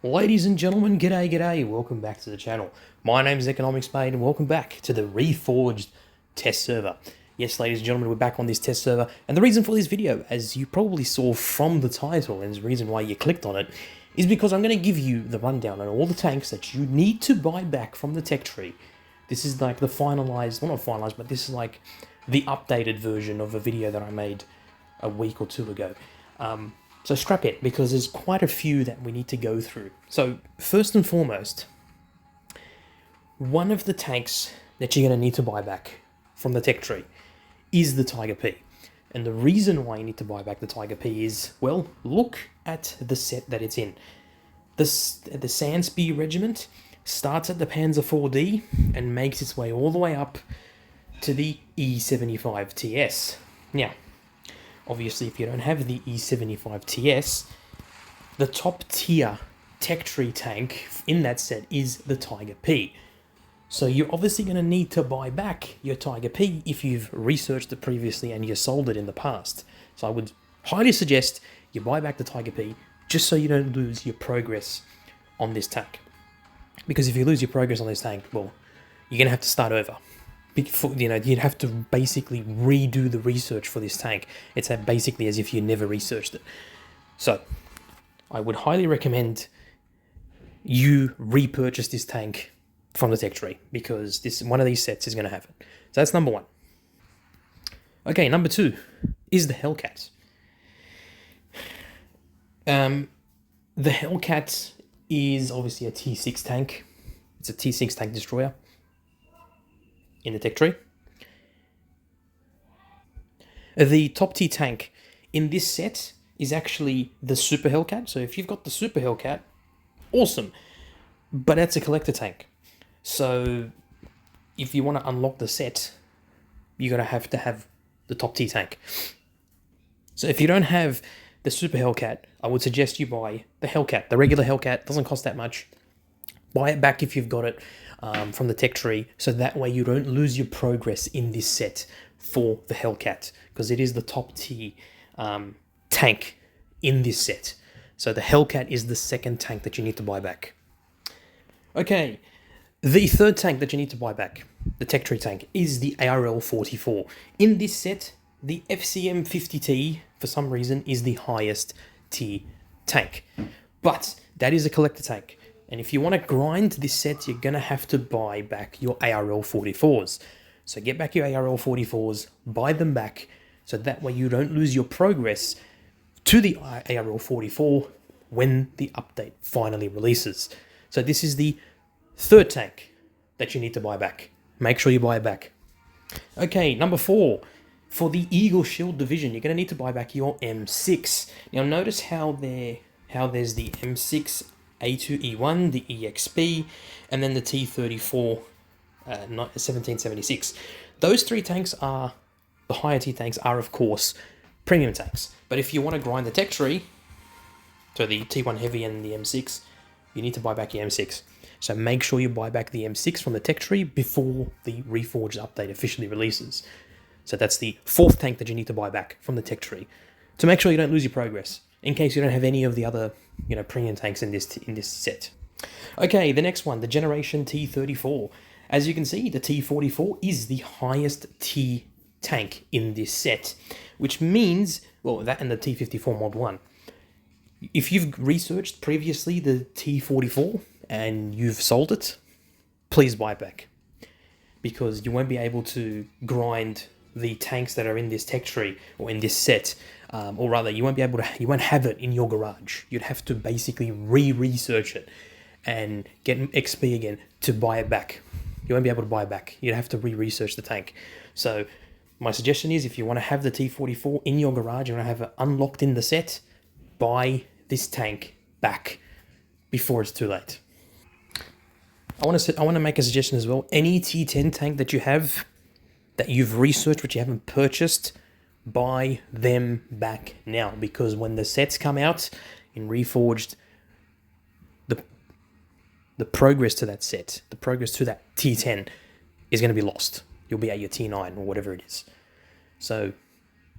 Ladies and gentlemen, g'day, welcome back to the channel. My name is Economics Mate and welcome back to the reforged test server. Yes, ladies and gentlemen, we're back on this test server, and the reason for this video, as you probably saw from the title, and the reason why you clicked on it, is because I'm going to give you the rundown on all the tanks that you need to buy back from the tech tree. This is like the finalized, well not finalized, but this is like the updated version of a video that I made a week or two ago. So scrap it, because there's quite a few that we need to go through. So first and foremost, one of the tanks that you're going to need to buy back from the tech tree is the Tiger P. And the reason why you need to buy back the Tiger P is, well, look at the set that it's in. The Sansby Regiment starts at the Panzer 4D and makes its way all the way up to the E75 TS. Now, obviously, if you don't have the E75 TS, the top tier tech tree tank in that set is the Tiger P. So you're obviously going to need to buy back your Tiger P if you've researched it previously and you sold it in the past. So I would highly suggest you buy back the Tiger P just so you don't lose your progress on this tank. Because if you lose your progress on this tank, well, you're going to have to start over. You'd have to basically redo the research for this tank. It's basically as if you never researched it. So, I would highly recommend you repurchase this tank from the tech tree, because one of these sets is going to have it. So that's number one. Okay, number two is the Hellcat. The Hellcat is obviously a T6 tank. It's a T6 tank destroyer in the tech tree. The top tier tank in this set is actually the Super Hellcat. So if you've got the Super Hellcat, awesome. But that's a collector tank. So if you want to unlock the set, you're going to have the top tier tank. So if you don't have the Super Hellcat, I would suggest you buy the Hellcat. The regular Hellcat doesn't cost that much. Buy it back if you've got it from the tech tree, so that way you don't lose your progress in this set for the Hellcat, because it is the top tier tank in this set. So the Hellcat is the second tank that you need to buy back. Okay, the third tank that you need to buy back, the tech tree tank, is the ARL-44. In this set, the FCM-50T, for some reason, is the highest tier tank. But that is a collector tank. And if you want to grind this set, you're going to have to buy back your ARL-44s. So get back your ARL-44s, buy them back, so that way you don't lose your progress to the ARL-44 when the update finally releases. So this is the third tank that you need to buy back. Make sure you buy it back. Okay, number four. For the Eagle Shield division, you're going to need to buy back your M6. Now notice how there's the M6 A2E1, the EXP, and then the T34 1776. Those three tanks are, the higher tier tanks are of course premium tanks. But if you want to grind the tech tree, so the T1 Heavy and the M6, you need to buy back your M6. So make sure you buy back the M6 from the tech tree before the Reforged update officially releases. So that's the fourth tank that you need to buy back from the tech tree, to make sure you don't lose your progress, in case you don't have any of the other, premium tanks in this set. Okay, the next one, the Generation T34. As you can see, the T44 is the highest tier tank in this set, which means, well, that and the T54 Mod 1. If you've researched previously the T44 and you've sold it, please buy it back, because you won't be able to grind the tanks that are in this tech tree or in this set, or rather you won't have it in your garage. You'd have to basically research it and get XP again to buy it back. You won't be able to buy it back. You'd have to research the tank. So my suggestion is, if you want to have the T44 in your garage, you want to have it unlocked in the set, buy this tank back before it's too late. I want to make a suggestion as well. Any T10 tank that you have, that you've researched but you haven't purchased, buy them back now, because when the sets come out in Reforged, the progress to that set, the progress to that T10 is going to be lost. You'll be at your T9 or whatever it is. So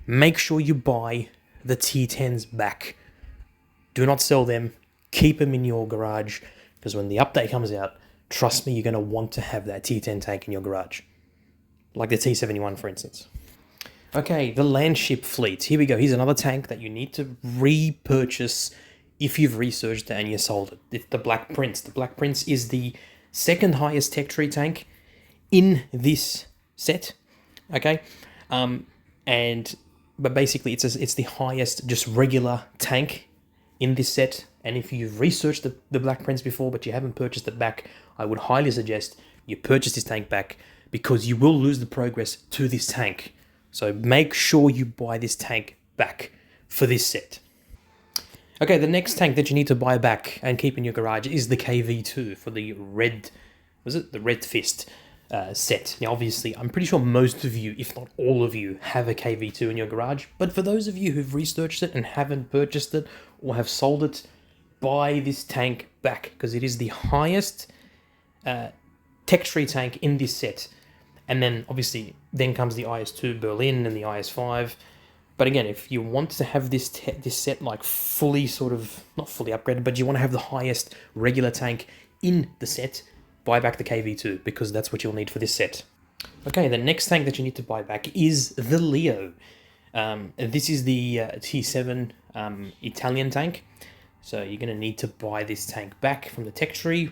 make sure you buy the T10s back. Do not sell them. keep them in your garage, because when the update comes out, trust me, you're going to want to have that tier 10 tank in your garage. Like the T-71, for instance. Okay, the Landship Fleet. Here we go. Here's another tank that you need to repurchase if you've researched it and you sold it. It's the Black Prince. The Black Prince is the second highest tech tree tank in this set. Okay, but basically it's the highest just regular tank in this set. And if you've researched the Black Prince before but you haven't purchased it back, I would highly suggest you purchase this tank back, because you will lose the progress to this tank. So make sure you buy this tank back for this set. Okay, the next tank that you need to buy back and keep in your garage is the KV2 for the Red Fist set. Now, obviously, I'm pretty sure most of you, if not all of you, have a KV2 in your garage. But for those of you who've researched it and haven't purchased it or have sold it, buy this tank back, because it is the highest tech tree tank in this set. And then, obviously, then comes the IS-2 Berlin and the IS-5. But again, if you want to have this set like fully not fully upgraded, but you want to have the highest regular tank in the set, buy back the KV2, because that's what you'll need for this set. Okay, the next tank that you need to buy back is the Leo. This is the T7 Italian tank. So you're going to need to buy this tank back from the tech tree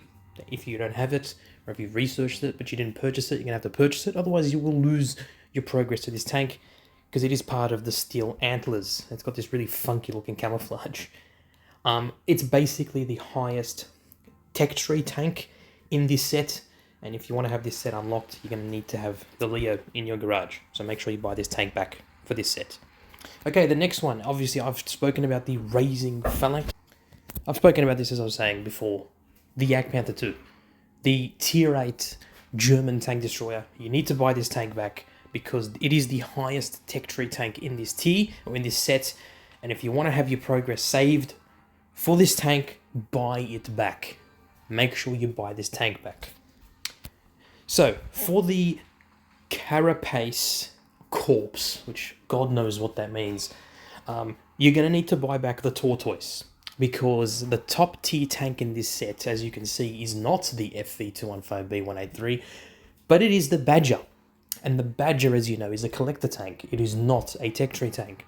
if you don't have it, or if you've researched it but you didn't purchase it. You're going to have to purchase it, otherwise you will lose your progress to this tank, because it is part of the steel antlers. It's got this really funky looking camouflage. It's basically the highest tech tree tank in this set, and if you want to have this set unlocked, you're going to need to have the Leo in your garage. So make sure you buy this tank back for this set. Okay, the next one, obviously I've spoken about the Raising Phalanx. I've spoken about this, as I was saying before, the Jagdpanther 2, the tier 8 German tank destroyer. You need to buy this tank back, because it is the highest tech tree tank in this tier, or in this set, and if you want to have your progress saved for this tank, buy it back. Make sure you buy this tank back. So, for the Carapace Corpse, which God knows what that means, you're going to need to buy back the Tortoise, because the top tier tank in this set, as you can see, is not the FV215B183, but it is the Badger. And the Badger, as you know, is a collector tank. It is not a tech tree tank.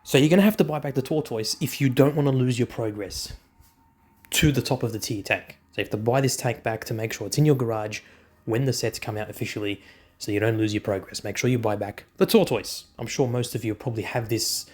So you're going to have to buy back the Tortoise if you don't want to lose your progress to the top of the tier tank. So you have to buy this tank back to make sure it's in your garage when the sets come out officially, so you don't lose your progress. Make sure you buy back the Tortoise. I'm sure most of you probably have this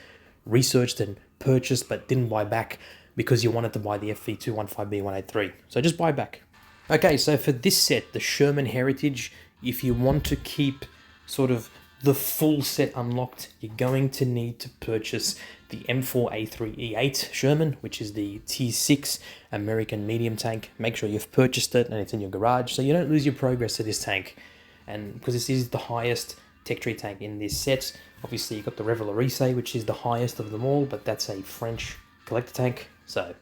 researched and purchased but didn't buy back because you wanted to buy the FV215B183. So just buy back. Okay, so for this set, the Sherman Heritage, if you want to keep sort of the full set unlocked, you're going to need to purchase the M4A3E8 Sherman, which is the T6 American medium tank. Make sure you've purchased it and it's in your garage, so you don't lose your progress to this tank. And because this is the highest tech tree tank in this set, obviously you've got the Revelarice, which is the highest of them all, but that's a French collector tank. So,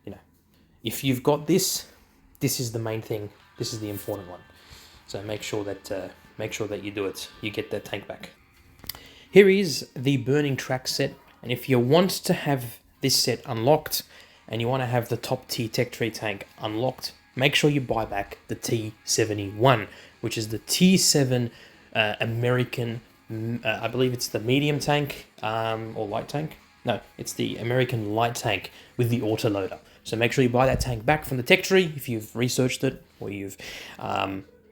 you know, if you've got this, this is the main thing. This is the important one. So make sure that you do it. You get that tank back. Here is the Burning Track set, and if you want to have this set unlocked and you want to have the top tier tech tree tank unlocked, make sure you buy back the T71, which is the T7 American, I believe it's the medium tank or light tank. No, it's the American light tank with the autoloader. So make sure you buy that tank back from the tech tree if you've researched it, or you've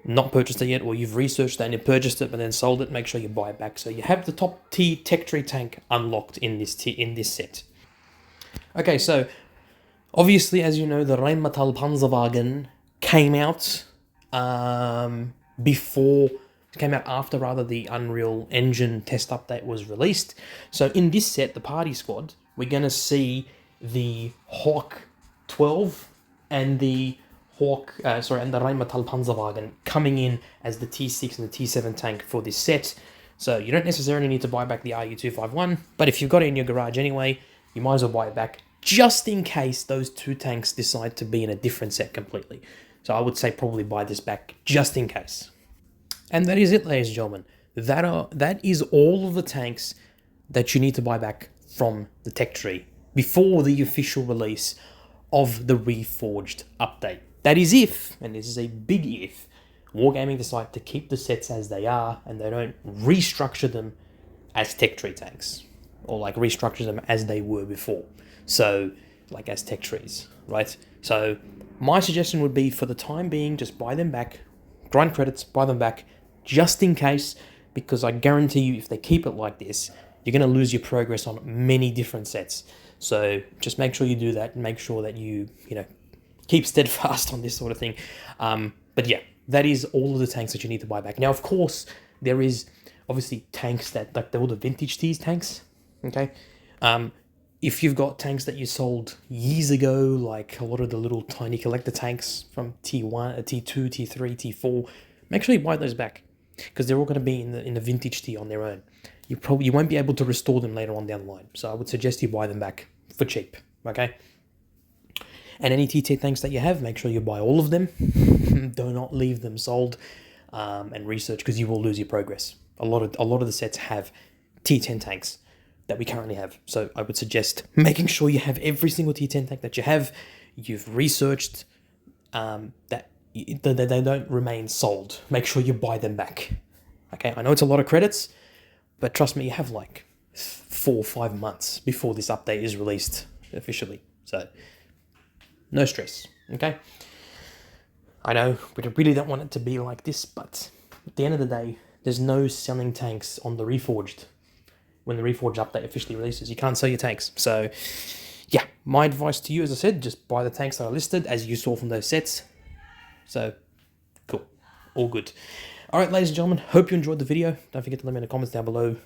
not purchased it yet, or you've researched it and you purchased it but then sold it. Make sure you buy it back so you have the top tier tech tree tank unlocked in this set. Okay, so obviously, as you know, the Rheinmetall Panzerwagen came out after the Unreal Engine test update was released. So in this set, the party squad, we're going to see the Hawk 12 and the and the Rheinmetall Panzerwagen coming in as the T6 and the T7 tank for this set. So you don't necessarily need to buy back the RU251, but if you've got it in your garage anyway, you might as well buy it back, just in case those two tanks decide to be in a different set completely. So I would say probably buy this back, just in case. And that is it, ladies and gentlemen. That is all of the tanks that you need to buy back from the tech tree before the official release of the reforged update. That is if, and this is a big if, Wargaming decide to keep the sets as they are and they don't restructure them as tech tree tanks, or like restructure them as they were before. So like as tech trees, right? So my suggestion would be, for the time being, just buy them back, grind credits, buy them back, just in case, because I guarantee you, if they keep it like this, you're going to lose your progress on many different sets. So just make sure you do that, and make sure that you keep steadfast on this sort of thing. But yeah, that is all of the tanks that you need to buy back. Now, of course, there is obviously tanks that, like, all the vintage tees tanks, okay? If you've got tanks that you sold years ago, like a lot of the little tiny collector tanks from T1, T2, T3, T4, make sure you buy those back, because they're all going to be in the vintage tee on their own. You won't be able to restore them later on down the line. So I would suggest you buy them back for cheap, okay? And any T10 tanks that you have, make sure you buy all of them. Do not leave them sold, and research, because you will lose your progress. A lot of the sets have T10 tanks that we currently have. So I would suggest making sure you have every single T10 tank that you have. You've researched that they don't remain sold. Make sure you buy them back. Okay, I know it's a lot of credits, but trust me, you have like 4 or 5 months before this update is released officially. So no stress, okay? I know we really don't want it to be like this, but at the end of the day, there's no selling tanks on the Reforged. When the Reforged update officially releases, you can't sell your tanks. So yeah, my advice to you, as I said, just buy the tanks that are listed, as you saw from those sets. So cool, all good. All right, ladies and gentlemen, hope you enjoyed the video. Don't forget to let me in the comments down below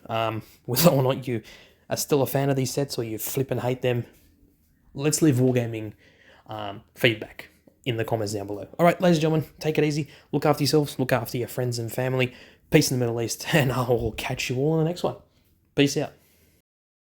whether or not you are still a fan of these sets or you flip and hate them. Let's leave Wargaming feedback in the comments down below. All right, ladies and gentlemen, take it easy. Look after yourselves. Look after your friends and family. Peace in the Middle East, and I will catch you all in the next one. Peace out.